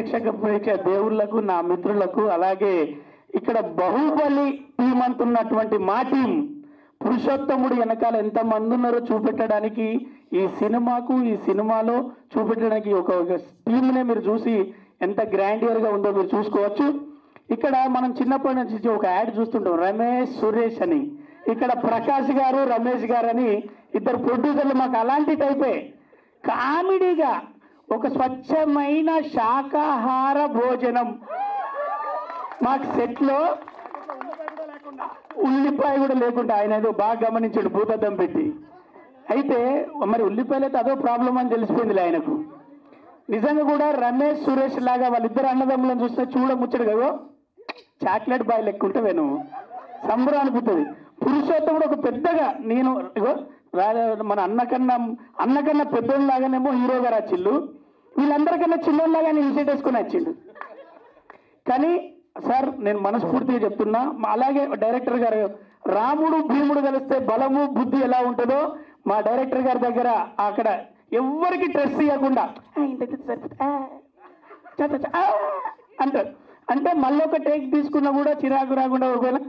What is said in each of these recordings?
ప్రేక్షక దేవుళ్లకు, నా మిత్రులకు, అలాగే ఇక్కడ బాహుబలి టీం అంటున్నటువంటి మా టీం పురుషోత్తముడు వెనకాల ఎంతమంది ఉన్నారో చూపెట్టడానికి, ఈ సినిమాలో చూపెట్టడానికి ఒక టీంనే మీరు చూసి ఎంత గ్రాండియర్గా ఉందో మీరు చూసుకోవచ్చు. ఇక్కడ మనం చిన్నప్పటి నుంచి ఒక యాడ్ చూస్తుంటాం, రమేష్ సురేష్ అని. ఇక్కడ ప్రకాష్ గారు, రమేష్ గారు అని ఇద్దరు ప్రొడ్యూసర్లు. మాకు అలాంటి టైపే కామెడీగా ఒక స్వచ్ఛమైన శాకాహార భోజనం. మాకు సెట్లో ఉల్లిపాయ కూడా లేకుండా ఆయన ఏదో బాగా గమనించాడు భూతద్దం పెట్టి. అయితే మరి ఉల్లిపాయలు అయితే అదో ప్రాబ్లం అని తెలిసిపోయింది ఆయనకు. నిజంగా కూడా రమేష్ సురేష్ లాగా వాళ్ళిద్దరు అన్నదమ్ములను చూస్తే చూడముచ్చడు కదా, చాక్లెట్ బాయ్ లెక్క ఉంటే నువ్వు సంబరం అనిపిస్తుంది. పురుషోత్తముడు ఒక పెద్దగా నేను మన అన్నకన్నా పెద్దోళ్ళలాగానేమో హీరో గారు వచ్చిండు, వీళ్ళందరికన్నా చిన్నోళ్ళలాగానే ఇన్సెట్ వేసుకొని వచ్చిండు. కానీ సార్ నేను మనస్ఫూర్తిగా చెప్తున్నా, అలాగే డైరెక్టర్ గారు రాముడు భీముడు కలిస్తే బలము బుద్ధి ఎలా ఉంటుందో మా డైరెక్టర్ గారి దగ్గర అక్కడ ఎవరికి స్ట్రెస్ ఇవ్వకుండా అంటారు. అంటే మళ్ళీ ఒక టేక్ తీసుకున్నా కూడా చిరాకు రాకుండా ఒకవేళ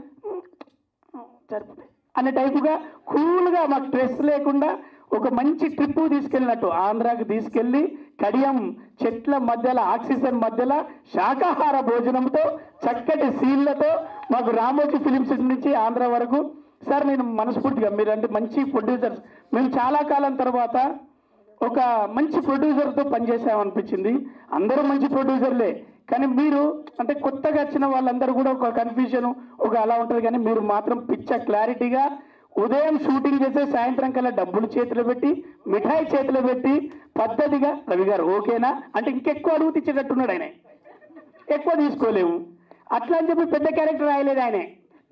సరిపోతాయి అనే టైపుగా కూల్గా మాకు స్ట్రెస్ లేకుండా ఒక మంచి ట్రిప్ తీసుకెళ్ళినట్టు ఆంధ్రాకి తీసుకెళ్ళి కడియం చెట్ల మధ్యలో ఆక్సిజన్ మధ్యలో శాకాహార భోజనంతో చక్కటి సీన్లతో మాకు రామోజీ ఫిలిం సిటీ నుంచి ఆంధ్ర వరకు. సార్ నేను మనస్ఫూర్తిగా మీరంటే మంచి ప్రొడ్యూసర్స్, మేము చాలా కాలం తర్వాత ఒక మంచి ప్రొడ్యూసర్తో పనిచేసామనిపించింది. అందరూ మంచి ప్రొడ్యూసర్లే, కానీ మీరు అంటే కొత్తగా వచ్చిన వాళ్ళందరూ కూడా ఒక కన్ఫ్యూజన్ ఒక అలా ఉంటుంది. కానీ మీరు మాత్రం పిచ్చ క్లారిటీగా ఉదయం షూటింగ్ చేస్తే సాయంత్రం కల్లా డబ్బులు చేతిలో పెట్టి మిఠాయి చేతిలో పెట్టి పద్ధతిగా రవి గారు ఓకేనా అంటే ఇంకెక్కువ అడుగు తెచ్చేటట్టున్నాడు. ఆయన ఎక్కువ తీసుకోలేము అట్లా అని చెప్పి పెద్ద క్యారెక్టర్ రాయలేదు. ఆయనే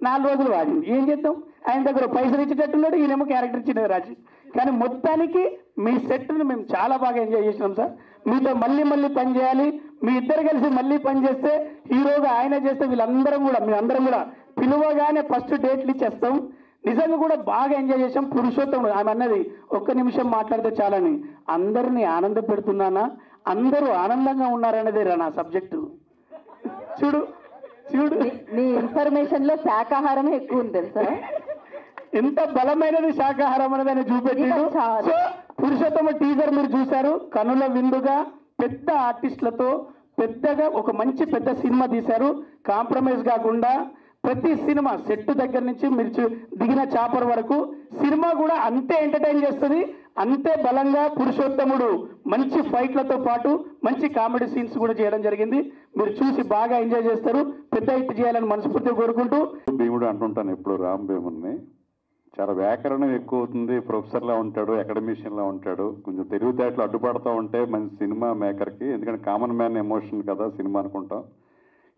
4 రోజులు వాడి ఏం చేద్దాం, ఆయన దగ్గర పైసలు ఇచ్చేటట్టున్నాడు, ఈయనేమో క్యారెక్టర్ ఇచ్చినది రాజు. కానీ మొత్తానికి మీ సెట్ను మేము చాలా బాగా ఎంజాయ్ చేసినాం సార్. మీతో మళ్ళీ పని చేయాలి, మీ ఇద్దరు కలిసి మళ్ళీ పని చేస్తే హీరోగా ఆయన చేస్తే వీళ్ళందరం కూడా మేమందరం కూడా పిలువగానే ఫస్ట్ డేట్లు ఇచ్చేస్తాం. నిజంగా కూడా బాగా ఎంజాయ్ చేసాం. పురుషోత్తముడు ఆమె అన్నది ఒక్క నిమిషం మాట్లాడితే చాలని, అందరినీ ఆనంద పెడుతున్నానా, అందరూ ఆనందంగా ఉన్నారనేదే రా నా సబ్జెక్టు. చూడు మీ ఇన్ఫర్మేషన్ లో శాకాహారమే ఎక్కువ ఉంది తెలుసా, ఎంత బలమైనది శాకాహారం అనేది ఆయన చూపెట్టాడు. సో పురుషోత్తమ టీజర్ మీరు చూశారు, కనుల విందుగా పెద్ద ఆర్టిస్టులతో పెద్దగా ఒక మంచి పెద్ద సినిమా తీశారు. కాంప్రమైజ్ కాకుండా ప్రతి సినిమా సెట్ దగ్గర నుంచి మీరు దిగిన చాపర్ వరకు సినిమా కూడా అంతే ఎంటర్టైన్ చేస్తుంది, అంతే బలంగా పురుషోత్తముడు మంచి ఫైట్లతో పాటు మంచి కామెడీ సీన్స్ కూడా చేయడం జరిగింది. మీరు చూసి బాగా ఎంజాయ్ చేస్తారు, పెద్ద హిట్ చేయాలని మనస్ఫూర్తిగా కోరుకుంటూ. భీముడు అంటుంటాను ఎప్పుడు రామ్ భీముడిని, చాలా వ్యాకరణం ఎక్కువ అవుతుంది, ప్రొఫెసర్లా ఉంటాడు, అకాడమిషియన్లా ఉంటాడు, కొంచెం తెలివితేటలు అడ్డుపడుతూ ఉంటే మంచి సినిమా మేకర్కి. ఎందుకంటే కామన్ మ్యాన్ ఎమోషన్ కదా సినిమా అనుకుంటాం.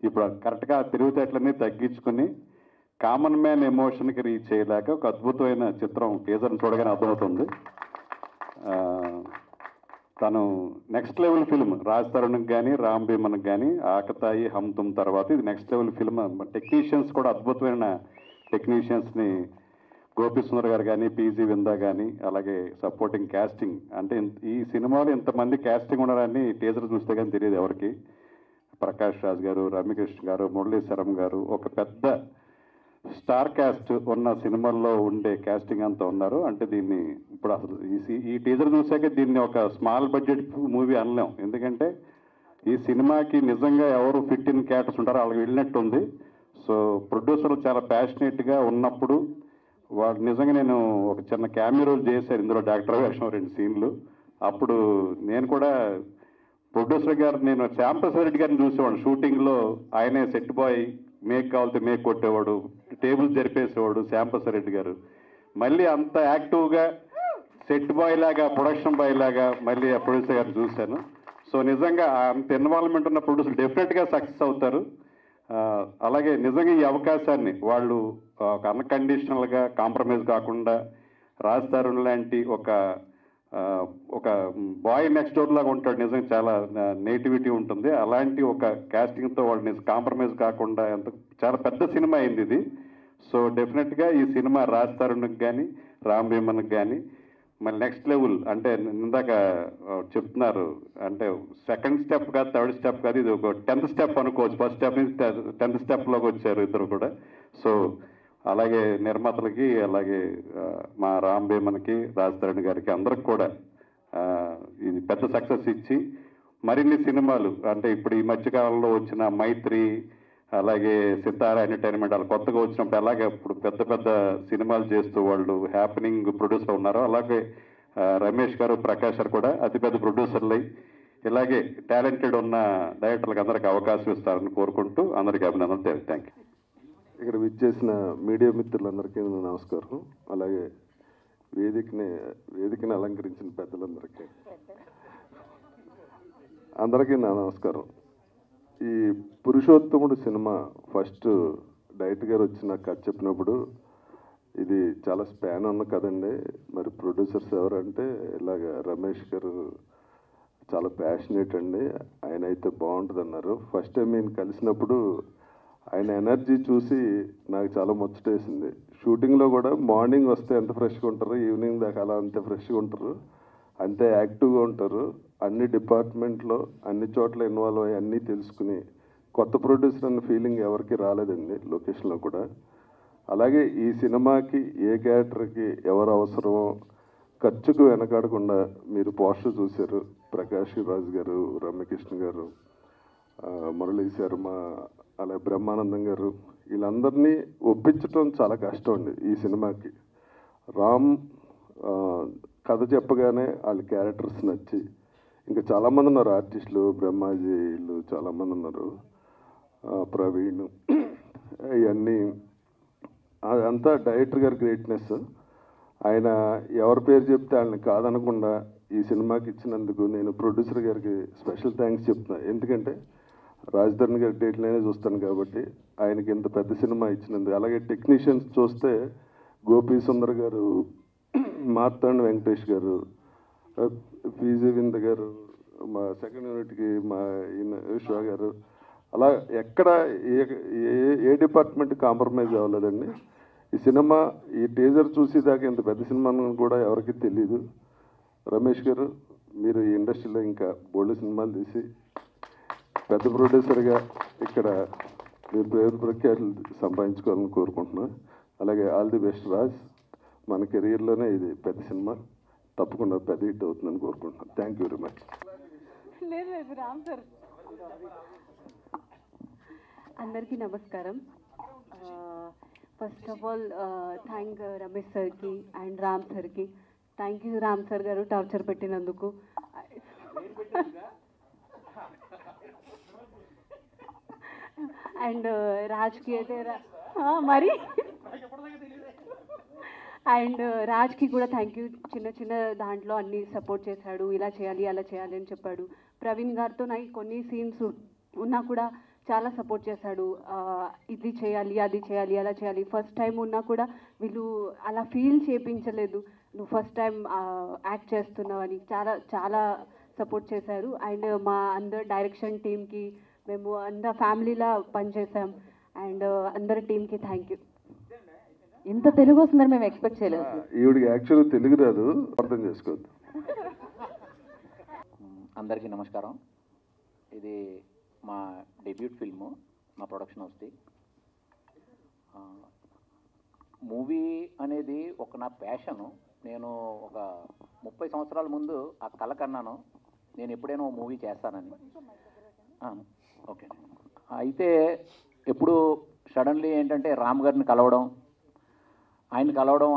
ఇప్పుడు కరెక్ట్గా తెలివితేటలన్నీ తగ్గించుకుని కామన్ మ్యాన్ ఎమోషన్కి రీచ్ అయ్యేలాగా ఒక అద్భుతమైన చిత్రం టీజర్ని చూడగానే అర్థమవుతుంది. తను నెక్స్ట్ లెవెల్ ఫిల్మ్ రాజ్ తరుణ్కి కానీ రామ్ భీమన్కి కానీ ఆకతాయి హమ్ తుమ్ తర్వాత ఇది నెక్స్ట్ లెవెల్ ఫిల్మ్. టెక్నీషియన్స్ కూడా అద్భుతమైన టెక్నీషియన్స్ని గోపి సుందర్ గారు కానీ పీజీ విందా కానీ అలాగే సపోర్టింగ్ క్యాస్టింగ్. అంటే ఈ సినిమాలో ఇంతమంది క్యాస్టింగ్ ఉన్నారని టీజర్ చూస్తే కానీ తెలియదు ఎవరికి. ప్రకాష్ రాజ్ గారు, రమ్యకృష్ణ గారు, మురళీశరం గారు, ఒక పెద్ద స్టార్ క్యాస్ట్ ఉన్న సినిమాల్లో ఉండే క్యాస్టింగ్ అంతా ఉన్నారు. అంటే దీన్ని ఇప్పుడు అసలు ఈ టీజర్ చూసాక దీన్ని ఒక స్మాల్ బడ్జెట్ మూవీ అనలేం. ఎందుకంటే ఈ సినిమాకి నిజంగా ఎవరు ఫిట్ ఇన్ క్యారెక్టర్స్ ఉంటారో వాళ్ళకి వెళ్ళినట్టు ఉంది. సో ప్రొడ్యూసర్లు చాలా ప్యాషనేట్గా ఉన్నప్పుడు వాళ్ళు నిజంగా నేను ఒక చిన్న క్యామియో రోల్ చేశాను ఇందులో, డాక్టర్ వేషం 2 సీన్లు. అప్పుడు నేను కూడా ప్రొడ్యూసర్ గారు నేను శ్యాంప్రసాద్ రెడ్డి గారిని చూసేవాడు షూటింగ్లో. ఆయనే సెట్ బాయ్, మేక్ కావాలితే మేక్ కొట్టేవాడు, టేబుల్ జరిపేసేవాడు శ్యాంప్రసాద్ రెడ్డి గారు. మళ్ళీ అంత యాక్టివ్గా సెట్ బాయ్ లాగా, ప్రొడక్షన్ బాయ్ లాగా మళ్ళీ ఆ ప్రొడ్యూసర్ గారిని చూశాను. సో నిజంగా అంత ఇన్వాల్వ్మెంట్ ఉన్న ప్రొడ్యూసర్ డెఫినెట్గా సక్సెస్ అవుతారు. అలాగే నిజంగా ఈ అవకాశాన్ని వాళ్ళు ఒక అన్కండిషనల్గా కాంప్రమైజ్ కాకుండా రాజ్ తరుణ్ లాంటి ఒక బాయ్ నెక్స్ట్ డోర్ లాగా ఉంటాడు, నిజంగా చాలా నేటివిటీ ఉంటుంది. అలాంటి ఒక కాస్టింగ్తో వాళ్ళు కాంప్రమైజ్ కాకుండా చాలా పెద్ద సినిమా అయింది ఇది. సో డెఫినెట్గా ఈ సినిమా రాజ్ తరుణ్కి కానీ రామ్ భీమన్కి కానీ మళ్ళీ నెక్స్ట్ లెవెల్ అంటే ఇందాక చెప్తున్నారు అంటే సెకండ్ స్టెప్ కాదు, థర్డ్ స్టెప్ కాదు, ఇది ఒక 10th స్టెప్ అనుకోవచ్చు. ఫస్ట్ స్టెప్ నుంచి 10th స్టెప్లోకి వచ్చారు ఇద్దరు కూడా. సో అలాగే నిర్మాతలకి, అలాగే మా రామ్ భీమన్కి, రాజ్ తరుణ్ గారికి అందరికి కూడా ఇది పెద్ద సక్సెస్ ఇచ్చి మరిన్ని సినిమాలు అంటే ఇప్పుడు ఈ మధ్యకాలంలో వచ్చిన మైత్రి, అలాగే సితారా ఎంటర్టైన్మెంట్ వాళ్ళు కొత్తగా వచ్చినప్పుడు అలాగే ఇప్పుడు పెద్ద పెద్ద సినిమాలు చేస్తూ వాళ్ళు హ్యాపెనింగ్ ప్రొడ్యూసర్ ఉన్నారు. అలాగే రమేష్ గారు, ప్రకాష్ గారు కూడా అతిపెద్ద ప్రొడ్యూసర్లు ఇలాగే టాలెంటెడ్ ఉన్న డైరెక్టర్లకు అందరికీ అవకాశం ఇస్తారని కోరుకుంటూ అందరికీ అభినందనలు. Thank you. ఇక్కడ విచ్చేసిన మీడియా మిత్రులందరికీ నమస్కారం. అలాగే వేదికని అలంకరించిన పెద్దలందరికీ నా నమస్కారం. ఈ పురుషోత్తముడు సినిమా ఫస్ట్ డైరెక్టర్ గారు వచ్చి నాకు కథ చెప్పినప్పుడు ఇది చాలా స్పాన్ ఉన్న కదండి, మరి ప్రొడ్యూసర్స్ ఎవరంటే ఇలాగ రమేష్ గారు చాలా ప్యాషనేట్ అండి, ఆయన అయితే బాగుంటుంది అన్నారు. ఫస్ట్ టైం నేను కలిసినప్పుడు ఆయన ఎనర్జీ చూసి నాకు చాలా ముచ్చటేసింది. షూటింగ్లో కూడా మార్నింగ్ వస్తే ఎంత ఫ్రెష్గా ఉంటారు, ఈవినింగ్ దాకా అలా అంతే ఫ్రెష్గా ఉంటారు, అంతే యాక్టివ్గా ఉంటారు. అన్ని డిపార్ట్మెంట్లో అన్ని చోట్ల ఇన్వాల్వ్ అయ్యి అన్నీ తెలుసుకుని కొత్త ప్రొడ్యూసర్ అన్న ఫీలింగ్ ఎవరికి రాలేదండి లొకేషన్లో కూడా. అలాగే ఈ సినిమాకి ఏ క్యారెక్టర్కి ఎవరు అవసరమో ఖర్చుకు వెనకాడకుండా మీరు పోస్టర్ చూశారు. ప్రకాష్ రాజ్ గారు, రమ్యకృష్ణ గారు, మురళీ శర్మ, అలాగే బ్రహ్మానందం గారు, వీళ్ళందరినీ ఒప్పించడం చాలా కష్టం అండి ఈ సినిమాకి. రామ్ కథ చెప్పగానే వాళ్ళ క్యారెక్టర్స్ నచ్చి, ఇంకా చాలామంది ఉన్నారు ఆర్టిస్టులు, బ్రహ్మాజీలు చాలామంది ఉన్నారు, ప్రవీణ్, ఇవన్నీ అదంతా డైరెక్టర్ గారి గ్రేట్నెస్. ఆయన ఎవరి పేరు చెప్తే వాళ్ళని కాదనకుండా ఈ సినిమాకి ఇచ్చినందుకు నేను ప్రొడ్యూసర్ గారికి స్పెషల్ థ్యాంక్స్ చెప్తున్నా. ఎందుకంటే రాజధరణ్ గారి డేట్లనే చూస్తాను కాబట్టి ఆయనకి ఇంత పెద్ద సినిమా ఇచ్చినందుకు. అలాగే టెక్నీషియన్స్ చూస్తే గోపీ సుందర్ గారు, మార్తాండ్ వెంకటేష్ గారు, పీజీ వింద్ గారు, మా సెకండ్ యూనిట్కి మా విశ్వ గారు, అలా ఎక్కడ ఏ డిపార్ట్మెంట్ కాంప్రమైజ్ అవ్వలేదండి. ఈ సినిమా ఈ టీజర్ చూసేదాకా ఇంత పెద్ద సినిమా కూడా ఎవరికి తెలీదు. రమేష్ గారు, మీరు ఈ ఇండస్ట్రీలో ఇంకా బోల్డ్ సినిమాలు తీసి పెద్ద ప్రొడ్యూసర్గా ఇక్కడ మీరు పేరు ప్రఖ్యాతులు సంపాదించుకోవాలని కోరుకుంటున్నాను. అలాగే ఆల్ ది బెస్ట్ రాజ్, మన కెరీర్లోనే ఇది పెద్ద సినిమా, తప్పకుండా పెద్ద హిట్ అవుతుందని కోరుకుంటున్నాను. Thank you very much. లేదు రామ్ సార్. అందరికీ నమస్కారం. First of all thank Ramesh సార్కి అండ్ రామ్ సార్కి. థ్యాంక్ యూ రామ్ సార్ గారు టార్చర్ పెట్టినందుకు. అండ్ రాజ్కి అయితే మరి అండ్ రాజ్కి కూడా థ్యాంక్ యూ. చిన్న చిన్న దాంట్లో అన్ని సపోర్ట్ చేశాడు, ఇలా చేయాలి అలా చేయాలి అని చెప్పాడు. ప్రవీణ్ గారితో నాకు కొన్ని సీన్స్ ఉన్నా కూడా చాలా సపోర్ట్ చేశాడు. ఇది చేయాలి, అది చేయాలి, అలా చేయాలి. ఫస్ట్ టైం ఉన్నా కూడా వీళ్ళు అలా ఫీల్ చేయించలేదు, నువ్వు ఫస్ట్ టైం యాక్ట్ చేస్తున్నావని. చాలా చాలా సపోర్ట్ చేశారు. అండ్ మా అందరు డైరెక్షన్ టీమ్కి, మేము అందరు ఫ్యామిలీలా పనిచేసాం. అండ్ అందరి టీమ్కి థ్యాంక్ యూ. ఇంత తెలుగు వస్తుందని మేము ఎక్స్పెక్ట్ చేయలేదు. ఈవిడికి యాక్చువల్గా తెలుగు రాదు, అర్థం చేసుకోవద్దు. అందరికీ నమస్కారం. ఇది మా డెబ్యూట్ ఫిల్ము, మా ప్రొడక్షన్ హౌస్ది. మూవీ అనేది ఒక నా ప్యాషను. నేను ఒక 30 సంవత్సరాల ముందు ఆ కల కన్నాను, నేను ఎప్పుడైనా ఓ మూవీ చేస్తానని. ఓకే. అయితే ఎప్పుడు సడన్లీ ఏంటంటే రామ్ గారిని కలవడం,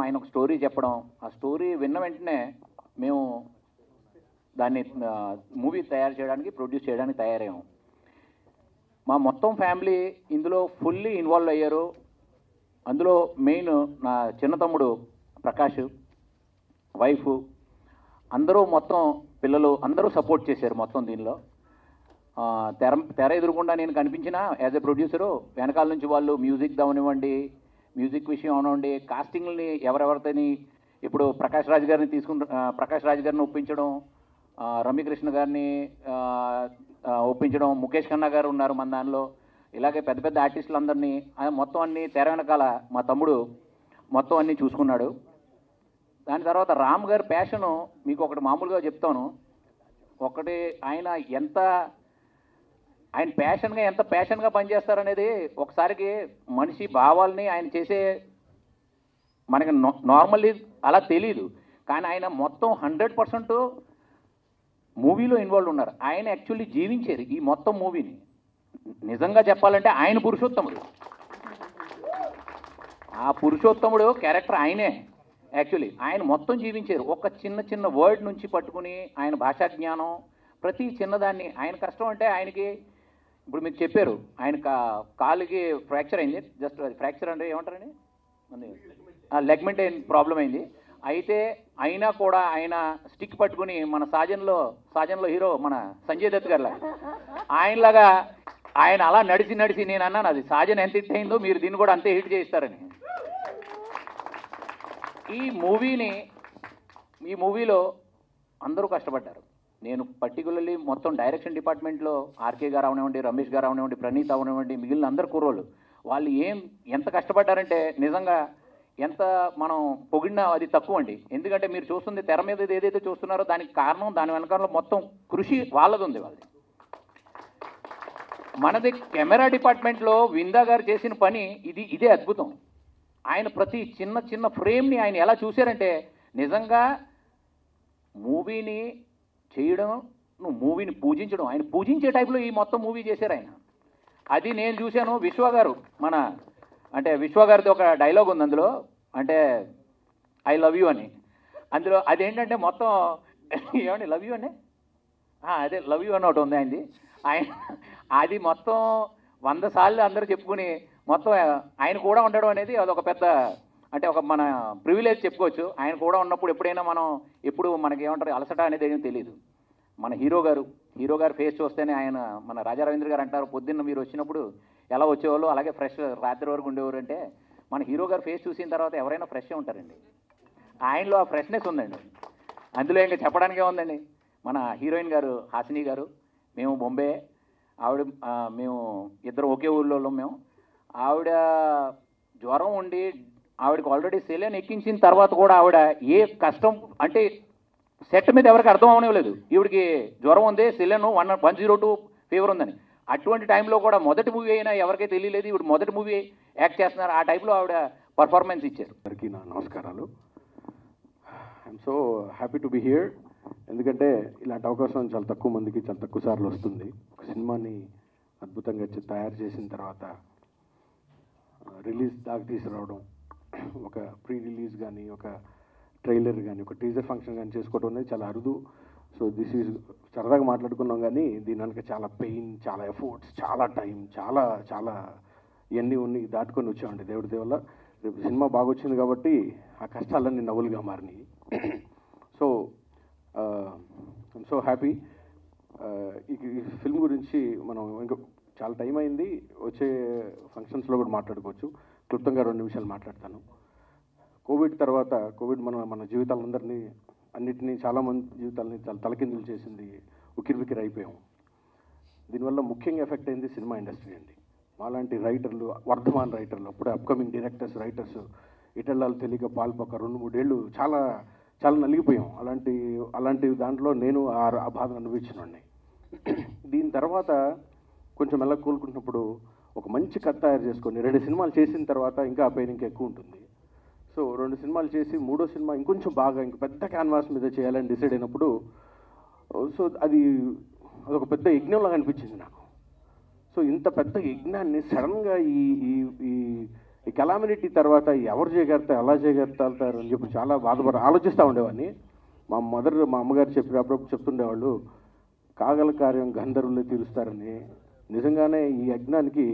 ఆయన ఒక స్టోరీ చెప్పడం, ఆ స్టోరీ విన్న వెంటనే మేము దాన్ని మూవీ తయారు చేయడానికి, ప్రొడ్యూస్ చేయడానికి తయారయ్యాము. మా మొత్తం ఫ్యామిలీ ఇందులో ఫుల్లీ ఇన్వాల్వ్ అయ్యారు. అందులో మెయిన్ నా చిన్న తమ్ముడు ప్రకాష్, వైఫ్, అందరూ మొత్తం పిల్లలు అందరూ సపోర్ట్ చేశారు మొత్తం దీనిలో. తెర ఎదురుకుండా నేను కనిపించినా యాజ్ ఎ ప్రొడ్యూసరు, వెనకాల నుంచి వాళ్ళు మ్యూజిక్ అవనివ్వండి, మ్యూజిక్ విషయం అవనివ్వండి, కాస్టింగ్ని ఎవరెవరితోని ఇప్పుడు ప్రకాష్ రాజ్ గారిని ఒప్పించడం, రమ్యకృష్ణ గారిని ఒప్పించడం, ముఖేష్ ఖన్నా గారు ఉన్నారు మన దానిలో, ఇలాగే పెద్ద పెద్ద ఆర్టిస్టులందరినీ మొత్తం అన్ని తెర వెనకాల మా తమ్ముడు మొత్తం అన్నీ చూసుకున్నాడు. దాని తర్వాత రామ్ గారి ప్యాషను మీకు ఒకటి మామూలుగా చెప్తాను. ఒకటి ఆయన ఎంత ప్యాషన్గా పనిచేస్తారనేది ఒకసారికి మనిషి భావాల్ని ఆయన చేసే మనకి నార్మల్లీ అలా తెలీదు. కానీ ఆయన మొత్తం 100% మూవీలో ఇన్వాల్వ్ ఉన్నారు. ఆయన యాక్చువల్లీ జీవించారు ఈ మొత్తం మూవీని. నిజంగా చెప్పాలంటే ఆయన పురుషోత్తముడు. ఆ పురుషోత్తముడు క్యారెక్టర్ ఆయనే. యాక్చువల్లీ ఆయన మొత్తం జీవించారు. ఒక చిన్న వర్డ్ నుంచి పట్టుకుని ఆయన భాషా జ్ఞానం ప్రతి చిన్నదాన్ని. ఆయన కష్టం అంటే ఆయనకి ఇప్పుడు మీకు చెప్పారు ఆయన కాలుకి ఫ్రాక్చర్ అయింది. జస్ట్ ఫ్రాక్చర్ అంటే ఏమంటారండి, లెగ్మెంట్ ప్రాబ్లం అయింది. అయితే అయినా కూడా ఆయన స్టిక్ పట్టుకుని మన సాజన్లో హీరో మన సంజయ్ దత్ గారిలా ఆయనలాగా ఆయన అలా నడిచి నేను అన్నాను అది సాజన్ ఎంత హిట్ అయిందో మీరు దీన్ని కూడా అంతే హిట్ చేయిస్తారని. ఈ మూవీలో అందరూ కష్టపడ్డారు. నేను పర్టికులర్లీ మొత్తం డైరెక్షన్ డిపార్ట్మెంట్లో ఆర్కే గారు అవనివ్వండి, రమేష్ గారు అవనివ్వండి, ప్రణీత్ అవనివ్వండి, మిగిలిన అందరు కుర్రోళ్ళు వాళ్ళు ఎంత కష్టపడ్డారంటే నిజంగా ఎంత మనం పొగిడినా అది తక్కువ అండి. ఎందుకంటే మీరు చూస్తుంది తెర మీద ఏదైతే చూస్తున్నారో దానికి కారణం దాని వెనకాల మొత్తం కృషి వాళ్ళది ఉంది. మనది కెమెరా డిపార్ట్మెంట్లో విందా గారు చేసిన పని ఇదే అద్భుతం. ఆయన ప్రతి చిన్న ఫ్రేమ్ని ఆయన ఎలా చూశారంటే నిజంగా మూవీని చేయడం, నువ్వు మూవీని పూజించడం, ఆయన పూజించే టైప్లో ఈ మొత్తం మూవీ చేశారు ఆయన. అది నేను చూశాను. విశ్వ గారిది ఒక డైలాగ్ ఉంది అందులో, అంటే ఐ లవ్ యూ అని. అందులో అదేంటంటే మొత్తం ఏమండి లవ్ యూ అని అదే లవ్ యూ అని ఒకటి ఉంది ఆయనది. అది మొత్తం 100 సార్లు అందరూ చెప్పుకుని మొత్తం ఆయన కూడా ఉండడం అనేది అదొక పెద్ద అంటే ఒక మన ప్రివిలేజ్ చెప్పుకోవచ్చు. ఆయన కూడా ఉన్నప్పుడు ఎప్పుడైనా ఎప్పుడు మనకి ఏమంటారు అలసట అనేది ఏమీ తెలియదు. మన హీరో గారు ఫేస్ చూస్తేనే ఆయన మన రాజా రవీంద్ర గారు అంటారు పొద్దున్న మీరు వచ్చినప్పుడు ఎలా వచ్చేవాళ్ళు అలాగే ఫ్రెష్ రాత్రి వరకు ఉండేవారు అంటే మన హీరో గారు ఫేస్ చూసిన తర్వాత ఎవరైనా ఫ్రెష్గా ఉంటారండి. ఆయనలో ఆ ఫ్రెష్నెస్ ఉందండి. అందులో ఇంకా చెప్పడానికే ఉందండి. మన హీరోయిన్ గారు హాసిని గారు, మేము బొంబే, మేము ఇద్దరు ఒకే ఊళ్ళో మేము. ఆవిడ జ్వరం ఉండి ఆవిడకి ఆల్రెడీ సెలైన్ ఎక్కించిన తర్వాత కూడా ఆవిడ ఏ కష్టం అంటే సెట్ మీద ఎవరికి అర్థం అవనివ్వలేదు. ఈవిడికి జ్వరం ఉంది, సెలైన్ 102 ఫీవర్ ఉందని. అటువంటి టైంలో కూడా మొదటి మూవీ అయినా ఎవరికైతే తెలియలేదు ఇప్పుడు మొదటి మూవీ యాక్ట్ చేస్తున్నారు. ఆ టైంలో ఆవిడ పర్ఫార్మెన్స్ ఇచ్చారు. అందరికీ నా నమస్కారాలు. I'm so happy to be here. ఎందుకంటే ఇలాంటి అవకాశం చాలా తక్కువ మందికి చాలా తక్కువ సార్లు వస్తుంది. ఒక సినిమాని అద్భుతంగా తయారు చేసిన తర్వాత రిలీజ్ దాకా తీసుకురావడం, ఒక ప్రీ రిలీజ్ కానీ ఒక ట్రైలర్ కానీ ఒక టీజర్ ఫంక్షన్ కానీ చేసుకోవడం అనేది చాలా అరుదు. సో దిస్ ఈజ్ సరదాగా మాట్లాడుకున్నాం కానీ దీని వెనక చాలా పెయిన్, చాలా ఎఫర్ట్స్, చాలా టైం, చాలా చాలా ఇవన్నీ ఉన్నాయి దాటుకొని వచ్చామండి. దేవుడి దేవల్ల రేపు సినిమా బాగా వచ్చింది కాబట్టి ఆ కష్టాలన్నీ నవ్వులుగా మారినాయి. So I'm so happy. ఈ ఫిల్మ్ గురించి మనం ఇంకా చాలా టైం అయింది, వచ్చే ఫంక్షన్స్లో కూడా మాట్లాడుకోవచ్చు. క్లుప్తంగా 2 నిమిషాలు మాట్లాడతాను. కోవిడ్ తర్వాత మన జీవితాలందరినీ అన్నిటినీ చాలామంది జీవితాలని చాలా తలకిందులు చేసింది, ఉక్కిరిబిక్కిరి అయిపోయాం. దీనివల్ల ముఖ్యంగా ఎఫెక్ట్ అయింది సినిమా ఇండస్ట్రీ అండి. మాలాంటి రైటర్లు, వర్ధమాన్ రైటర్లు, అప్పుడే అప్కమింగ్ రైటర్స్ ఇటెళ్ళాలు తెలియక పాల్పొక్క 2-3 ఏళ్ళు చాలా చాలా నలిగిపోయాం. అలాంటి దాంట్లో నేను ఆ బాధను అనుభవించినండి. దీని తర్వాత కొంచెం మెల్ల కోలుకుంటున్నప్పుడు ఒక మంచి కథ తయారు చేసుకొని 2 సినిమాలు చేసిన తర్వాత ఇంకా ఆ పెయిన్ ఇంకా ఎక్కువ ఉంటుంది. సో 2 సినిమాలు చేసి 3వ సినిమా ఇంకొంచెం బాగా ఇంక పెద్ద క్యాన్వాస్ మీద చేయాలని డిసైడ్ అయినప్పుడు సో అదొక పెద్ద యజ్ఞంలాగా అనిపించింది నాకు. సో ఇంత పెద్ద యజ్ఞాన్ని సడన్గా ఈ కెలామినిటీ తర్వాత ఎవరు చేయగలుగుతారు, ఎలా చేయగలుగుతారు అని చెప్పి చాలా ఆలోచిస్తూ ఉండేవాడిని. మా అమ్మగారు అప్పుడప్పుడు చెప్తుండేవాళ్ళు కాగల కార్యం గంధర్వులే తీరుస్తారని. నిజంగానే ఈ యజ్ఞానికి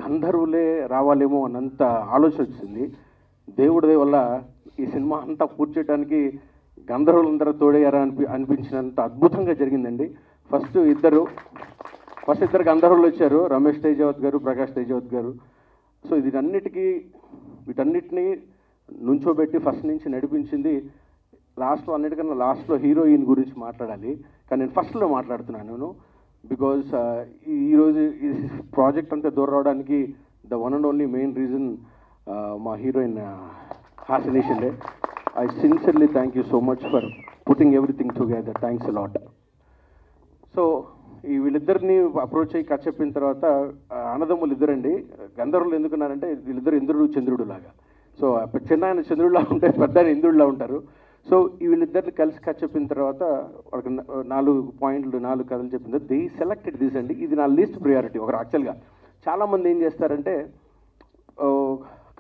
గంధర్వులే రావాలేమో అన్నంత ఆలోచన వచ్చింది. దేవుడి వల్ల ఈ సినిమా అంతా పూర్తి చేయడానికి గంధర్వులందరూ తోడయ్యారా అనిపించినంత అద్భుతంగా జరిగిందండి. ఫస్ట్ ఇద్దరు గంధర్వులు వచ్చారు, రమేష్ తేజావత్ గారు, ప్రకాష్ తేజావత్ గారు. సో వీటన్నిటినీ నుంచోబెట్టి ఫస్ట్ నుంచి నడిపించింది. అన్నిటికన్నా లాస్ట్లో హీరోయిన్ గురించి మాట్లాడాలి, కానీ నేను ఫస్ట్లో మాట్లాడుతున్నాను. బికాజ్ ఈరోజు ఈ ప్రాజెక్ట్ అంతా దూరం రావడానికి the one and only main reason మా heroine Hasini Shinde. I sincerely thank you so much for putting everything together. Thanks a lot. So ఈ వీళ్ళిద్దరిని అప్రోచ్ అయ్యి కథ చెప్పిన తర్వాత అన్నదమ్ములు ఇద్దరండి. గంధర్వులు ఎందుకున్నారంటే వీళ్ళిద్దరు ఇంద్రుడు చంద్రుడు లాగా. సో చిన్న ఆయన చంద్రుడిలా ఉంటే పెద్ద ఆయన ఇంద్రుడిలా ఉంటారు. సో ఈ వీళ్ళిద్దరిని కలిసి కథ చెప్పిన తర్వాత వాళ్ళకి 4 పాయింట్లు 4 కథలు చెప్పిన తర్వాత దే సెలెక్టెడ్ దిస్ అండి. ఇది నా లీస్ట్ ప్రియారిటీ. ఒక యాక్చువల్గా చాలామంది ఏం చేస్తారంటే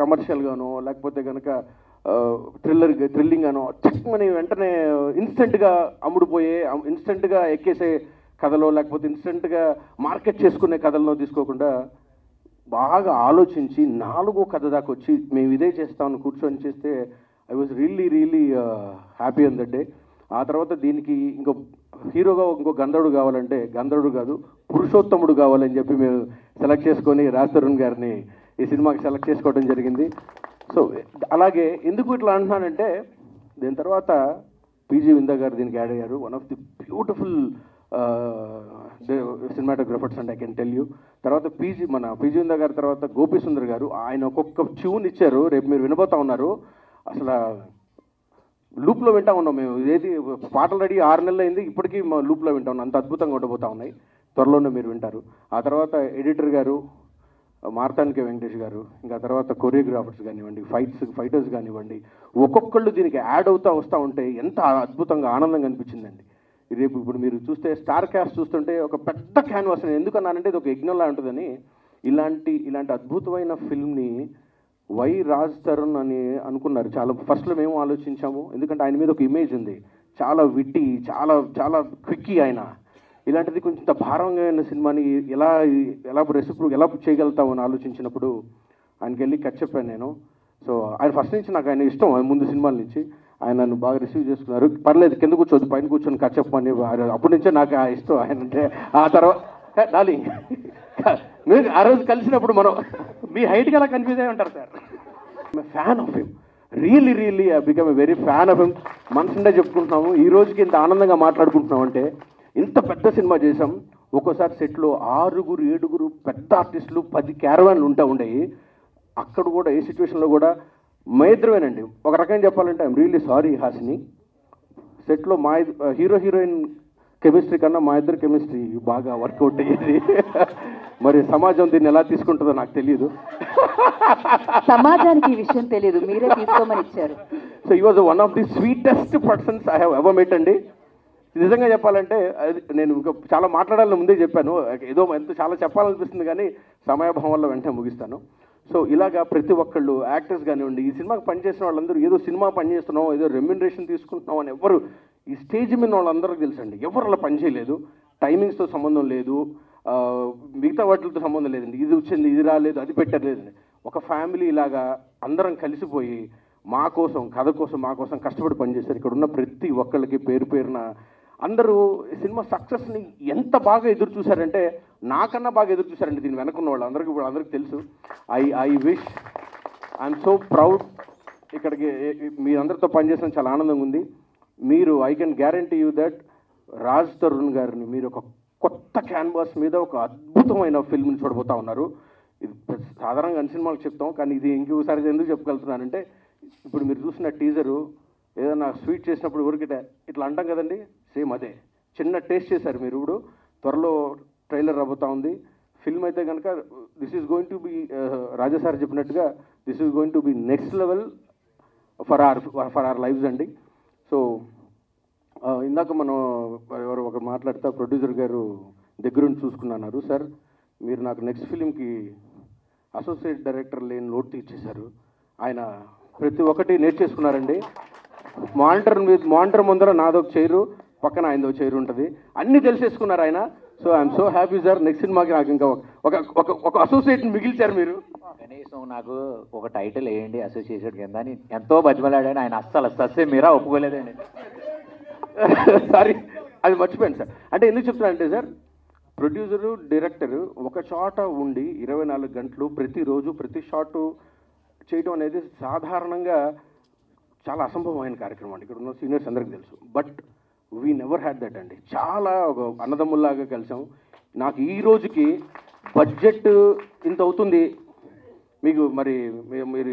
కమర్షియల్గానో లేకపోతే కనుక థ్రిల్లింగ్ గానో చెక్మని వెంటనే ఇన్స్టెంట్గా అమ్ముడుపోయే ఇన్స్టెంట్గా ఎక్కేసే కథలో లేకపోతే ఇన్స్టెంట్గా మార్కెట్ చేసుకునే కథల్లో తీసుకోకుండా బాగా ఆలోచించి 4వ కథ దాకా వచ్చి మేము ఇదే చేస్తామని కూర్చొని చేస్తే I was really happy on that day. ఆ తర్వాత దీనికి ఇంకో హీరోగా ఇంకో గంధర్వుడు కావాలంటే గంధర్వుడు కాదు పురుషోత్తముడు కావాలని చెప్పి మేము సెలెక్ట్ చేసుకొని రాజ్ తరుణ్ గారిని ఈ సినిమాకి సెలెక్ట్ చేసుకోవడం జరిగింది. సో అలాగే ఎందుకు ఇట్లా అంటున్నానంటే దీని తర్వాత పీజీ విందా గారు దీనికి యాడ్ అయ్యారు. One of the beautiful cinematographers and I can tell you. తర్వాత పీజీ విందా గారి తర్వాత గోపి సుందర్ గారు ఆయన ఒక్కొక్క ట్యూన్ ఇచ్చారు. రేపు మీరు వినబోతా ఉన్నారు. అసలు లూప్లో వింటా ఉన్నాం మేము. ఏది పాటలు రెడీ 6 నెలలు అయింది, ఇప్పటికీ మా లూప్లో వింటా ఉన్నాం. అంత అద్భుతంగా ఉండబోతా ఉన్నాయి. త్వరలోనే మీరు వింటారు. ఆ తర్వాత ఎడిటర్ గారు మార్తాండ్కే వెంకటేష్ గారు, ఇంకా తర్వాత కొరియోగ్రాఫర్స్ కానివ్వండి, ఫైటర్స్ కానివ్వండి, ఒక్కొక్కళ్ళు దీనికి యాడ్ అవుతూ వస్తూ ఉంటే ఎంత అద్భుతంగా ఆనందంగా అనిపించిందండి. రేపు ఇప్పుడు మీరు చూస్తే స్టార్ క్యాస్ట్ చూస్తుంటే ఒక పెద్ద క్యాన్వాస్. ఎందుకన్నానంటే ఇది ఒక యజ్ఞంలా ఉంటుందని. ఇలాంటి అద్భుతమైన ఫిల్మ్ని వై రాజ్ తరుణ్ అని అనుకున్నారు చాలా. ఫస్ట్లో మేము ఆలోచించాము, ఎందుకంటే ఆయన మీద ఒక ఇమేజ్ ఉంది, చాలా విట్టి, చాలా క్విక్కీ ఆయన. ఇలాంటిది కొంచెం భారంగా అయిన సినిమాని ఎలా చేయగలుగుతామని ఆలోచించినప్పుడు ఆయనకి వెళ్ళి కథ చెప్పాను నేను. సో ఆయన ఫస్ట్ నుంచి నాకు ఆయన ఇష్టం, ముందు సినిమాల నుంచి. ఆయన నన్ను బాగా రిసీవ్ చేసుకున్నారు. పర్లేదు కింద కూర్చోద్దు, పైన కూర్చొని కథ చెప్పమని. అప్పటి నుంచే నాకు ఆ ఇష్టం ఆయన అంటే. ఆ తర్వాత డార్లింగ్ మీరు ఆ రోజు కలిసినప్పుడు మనం మీ హైట్కి అలా కన్ఫ్యూజ్ అయి ఉంటారు sir. Fan of him, really I become a very fan of him. మనసుండే చెప్పుకుంటున్నాము. ఈ రోజుకి ఇంత ఆనందంగా మాట్లాడుకుంటున్నాం అంటే ఇంత పెద్ద సినిమా చేసాం. ఒక్కోసారి సెట్లో 6, 7 పెద్ద ఆర్టిస్టులు 10 క్యారవాన్లు ఉండేవి. అక్కడ కూడా ఏ సిచ్యువేషన్లో కూడా మా ఇద్దరమేనండి. ఒక రకంగా చెప్పాలంటే ఐఎమ్ రియల్లీ సారీ హాసిని, సెట్లో మా హీరోయిన్ కెమిస్ట్రీ కన్నా మా ఇద్దరు కెమిస్ట్రీ బాగా వర్కౌట్ అయ్యేది. మరి సమాజం దీన్ని ఎలా తీసుకుంటుందో నాకు తెలియదు. సమాజానికి ఈ విషయం తెలియదు, మీరే తీసుకోమని ఇచ్చారు. సో ఈ was one of the sweetest persons I have ever met అండి. నిజంగా చెప్పాలంటే నేను ఇంకా చాలా మాట్లాడాలని ముందే చెప్పాను. ఏదో చాలా చెప్పాలనిపిస్తుంది కానీ సమయాభావం వల్ల వెంటనే ముగిస్తాను. సో ఇలాగా ప్రతి ఒక్కళ్ళు యాక్టర్స్ కానివ్వండి, ఈ సినిమాకి పనిచేసిన వాళ్ళందరూ ఏదో సినిమా పనిచేస్తున్నాం, ఏదో రెమ్యునరేషన్ తీసుకుంటున్నాం అని ఎవరు ఈ స్టేజ్ మీద వాళ్ళందరికీ తెలుసండి. ఎవరు అలా పనిచేయలేదు. టైమింగ్స్తో సంబంధం లేదు, మిగతా వాటితో సంబంధం లేదండి. ఇది వచ్చింది, ఇది రాలేదు, అది పెట్టలేదండి. ఒక ఫ్యామిలీ ఇలాగా అందరం కలిసిపోయి మా కోసం, కథ కోసం, మా కోసం కష్టపడి పనిచేశారు. ఇక్కడ ఉన్న ప్రతి ఒక్కళ్ళకి పేరున అందరూ సినిమా సక్సెస్ని ఎంత బాగా ఎదురు చూశారంటే నాకన్నా బాగా ఎదురు చూశారండి. దీని వెనకున్న వాళ్ళు అందరికీ తెలుసు. I wish I'm so proud. ఇక్కడికి మీరందరితో పనిచేసిన చాలా ఆనందంగా ఉంది. మీరు I can guarantee you that Raj Tarun గారిని మీరు ఒక కొత్త క్యాన్వాస్ మీద ఒక అద్భుతమైన ఫిల్మ్ని చూడబోతా ఉన్నారు. ఇది సాధారణంగా అన్ని సినిమాలకు చెప్తాం, కానీ ఇది ఇంకోసారి ఎందుకు చెప్పగలుగుతున్నానంటే ఇప్పుడు మీరు చూసిన టీజరు ఏదైనా స్వీట్ చేసినప్పుడు ఊరికి ఇట్లా అంటాం కదండి, సేమ్ అదే చిన్న టేస్ట్ చేశారు మీరు. ఇప్పుడు త్వరలో ట్రైలర్ రాబోతా ఉంది. ఫిల్మ్ అయితే కనుక this is going to be Raja sir చెప్పినట్టుగా this is going to be next level for our lives అండి. సో ఇందాక మనం ఎవరు ఒకరు మాట్లాడితే ప్రొడ్యూసర్ గారు దగ్గరుండి చూసుకున్నారు. సార్ మీరు నాకు నెక్స్ట్ ఫిలింకి అసోసియేట్ డైరెక్టర్ లేని లోటు తీర్చేశారు. ఆయన ప్రతి ఒక్కటి నేర్చేసుకున్నారండి. మానిటర్ ముందర నాదొక చైరు, పక్కన ఆయనదో చైరు ఉంటుంది, అన్నీ తెలిసేసుకున్నారు ఆయన. So I'm so happy sir. Next సినిమాకి నాకు ఇంకా ఒక అసోసియేట్ని మిగిల్చారు మీరు. కనీసం నాకు ఒక టైటిల్ వేయండి అసోసియేషన్ కింద అని ఎంతో బతిమలాడాను. ఆయన అస్సలు సస్సే మీరా ఒప్పుకోలేదండి. సారీ, అది మర్చిపోయాను సార్. అంటే ఎందుకు చెప్తున్నానంటే సార్, ప్రొడ్యూసరు డైరెక్టరు ఒక చోట ఉండి 24 గంటలు ప్రతిరోజు ప్రతి షాటు చేయడం అనేది సాధారణంగా చాలా అసంభవమైన కార్యక్రమం అండి. ఇక్కడ ఉన్న సీనియర్స్ అందరికీ తెలుసు. But we never had that అండి. చాలా ఒక అన్నదమ్ముల్లాగా కలిసాం. నాకు ఈ రోజుకి బడ్జెట్ ఇంత అవుతుంది, మీకు మీరు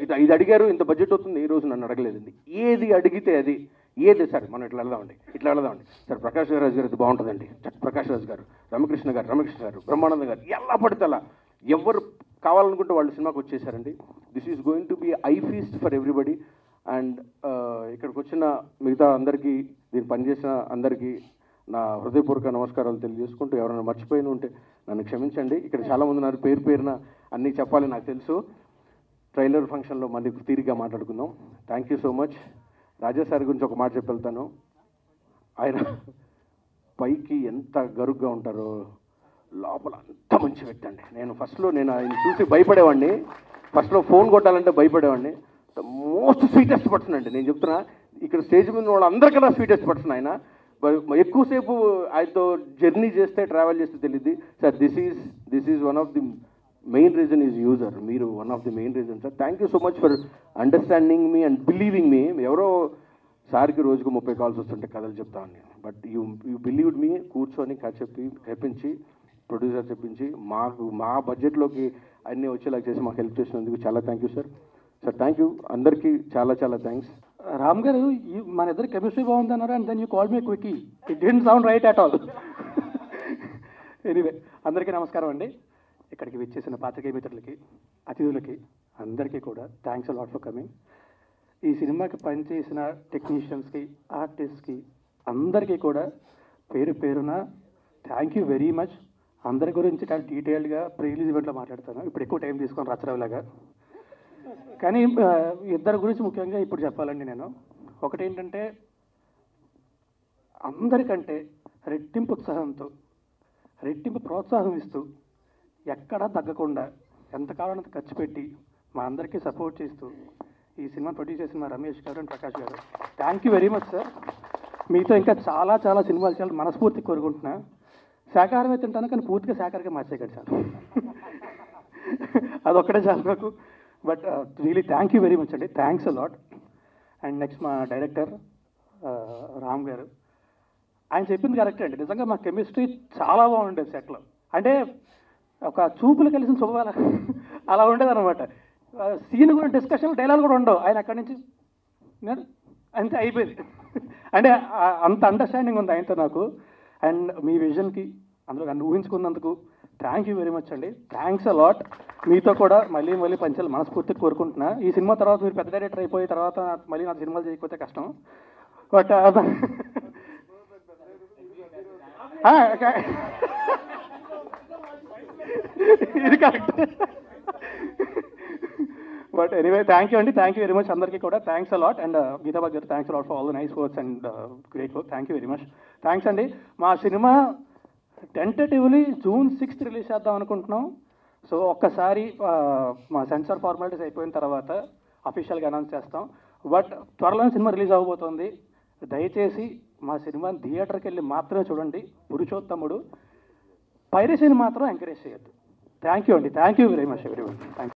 ఇది అడిగారు, ఇంత బడ్జెట్ అవుతుంది, ఈ రోజు నన్ను అడగలేదండి. ఏది అడిగితే అది, ఏది సార్ మనం ఇట్లా వెళదామండి సార్, ప్రకాష్ రాజ్ గారు ఇది బాగుంటుందండి, ప్రకాష్ రాజ్ గారు, రమకృష్ణ గారు, బ్రహ్మానందం గారు, ఎలా పడితే అలా ఎవరు కావాలనుకుంటే వాళ్ళు సినిమాకి వచ్చేసారండి. This is going to be a feast for everybody. And ఇక్కడికి వచ్చిన మిగతా అందరికీ, దీన్ని పనిచేసిన అందరికీ నా హృదయపూర్వక నమస్కారాలు తెలియజేసుకుంటూ, ఎవరైనా మర్చిపోయిన ఉంటే నన్ను క్షమించండి. ఇక్కడ చాలామంది ఉన్నారు, పేరున అన్నీ చెప్పాలి నాకు తెలుసు. ట్రైలర్ ఫంక్షన్లో మళ్ళీ తీరిగ్గా మాట్లాడుకుందాం. Thank you so much. Raja sir గురించి ఒక మాట చెప్పి వెళ్తాను. ఆయన పైకి ఎంత గరుగ్గా ఉంటారో లోపల అంత మంచి వ్యక్తి అండి. నేను ఆయన చూసి భయపడేవాడిని, ఫస్ట్లో ఫోన్ కొట్టాలంటే భయపడేవాడిని. మోస్ట్ స్వీటెస్ట్ పర్సన్ అండి. నేను చెప్తున్నా, ఇక్కడ స్టేజ్ మీద వాళ్ళు అందరికన్నా స్వీటెస్ట్ పర్సన్ ఆయన. ఎక్కువసేపు ఆయనతో జర్నీ చేస్తే, ట్రావెల్ చేస్తే తెలియదు sir. This is one of the main reason is user. మీరు one of the main reason sir. Thank you so much for understanding me and believing me. ఎవరో సార్కి రోజుకు 30 కాల్స్ వస్తుంటే కథలు చెప్తాను నేను, బట్ యూ బిలీవ్డ్ మీ. కూర్చొని చెప్పించి ప్రొడ్యూసర్ చెప్పించి మా బడ్జెట్లోకి అన్నీ వచ్చేలాగా చేసి మాకు హెల్ప్ చేసినందుకు చాలా thank you sir. Thank you అందరికీ, చాలా థ్యాంక్స్. రామ్ గారు, మన ఇద్దరు కెమిస్ట్రీ బాగుంది అన్నారు, and then you call me quickie. It didn't sound right at all. Anyway, అందరికీ నమస్కారం అండి. ఇక్కడికి విచ్చేసిన పాత్రికేయ మిత్రులకి, అతిథులకి అందరికీ కూడా థ్యాంక్స్ అలాట్ ఫర్ కమింగ్. ఈ సినిమాకి పనిచేసిన టెక్నీషియన్స్కి, ఆర్టిస్ట్కి అందరికీ కూడా పేరున థ్యాంక్ యూ వెరీ మచ్. అందరి గురించి చాలా డీటెయిల్డ్గా ప్రీ రిలీజ్ ఈవెంట్లో మాట్లాడతాను, ఇప్పుడు ఎక్కువ టైం తీసుకొని రచ్చరవిలాగా. కానీ ఇద్దరి గురించి ముఖ్యంగా ఇప్పుడు చెప్పాలండి నేను. ఒకటేంటంటే, అందరికంటే రెట్టింపు ఉత్సాహంతో, రెట్టింపు ప్రోత్సాహం ఇస్తూ, ఎక్కడా తగ్గకుండా ఎంత కావాలంత ఖర్చు పెట్టి మా అందరికీ సపోర్ట్ చేస్తూ ఈ సినిమా ప్రొడ్యూస్ చేసిన మా రమేష్ గారు అండ్ ప్రకాష్ గారు, thank you very much sir. మీతో ఇంకా చాలా సినిమాలు చాలా మనస్ఫూర్తి కోరుకుంటున్నా. శాకాహారమే తింటాను, కానీ పూర్తిగా శాకాహారంగా మార్చేయకండి సార్. అదొక్కటే చాలు నాకు. But really thank you very much అండి. Thanks a lot. And next మా డైరెక్టర్ రామ్ గారు, ఆయన చెప్పింది కరెక్ట్ అండి. నిజంగా మా కెమిస్ట్రీ చాలా బాగుండేది సెట్లో. అంటే ఒక చూపులు కలిసిన శుభాల అలా ఉండేది అనమాట. సీన్ కూడా డిస్కషన్, డైలాగ్ కూడా ఉండవు. ఆయన అక్కడి నుంచి అంతే అయిపోయింది. అంటే అంత అండర్స్టాండింగ్ ఉంది ఆయనతో నాకు. అండ్ మీ విజన్కి, అందులో నన్ను ఊహించుకున్నందుకు థ్యాంక్ యూ వెరీ మచ్ అండి. Thanks a lot. మీతో కూడా మళ్ళీ పంచాలి మనస్ఫూర్తిగా కోరుకుంటున్నా. ఈ సినిమా తర్వాత మీరు పెద్ద డైరెక్టర్ అయిపోయి తర్వాత మళ్ళీ నాకు సినిమాలు చేయకపోతే కష్టం. బట్ ఇది correct. But anyway, thank you అండి. థ్యాంక్ యూ వెరీ మచ్ అందరికీ కూడా. Thanks a lot. అండ్ గీతాబాద్ గారు, thanks a lot for all the nice words and great work. Thank you very much. Thanks అండి. మా cinema tentatively June 6th release చేద్దాం అనుకుంటున్నాం. So ఒక్కసారి మా సెన్సార్ ఫార్మాలిటీస్ అయిపోయిన తర్వాత అఫీషియల్గా అనౌన్స్ చేస్తాం. బట్ త్వరలోనే సినిమా రిలీజ్ అవ్వబోతోంది. దయచేసి మా సినిమాని థియేటర్కి వెళ్ళి మాత్రమే చూడండి. పురుషోత్తముడు. పైరసీని మాత్రం ఎంకరేజ్ చేయొద్దు. థ్యాంక్ యూ అండి. Thank you very much everyone. Thank you.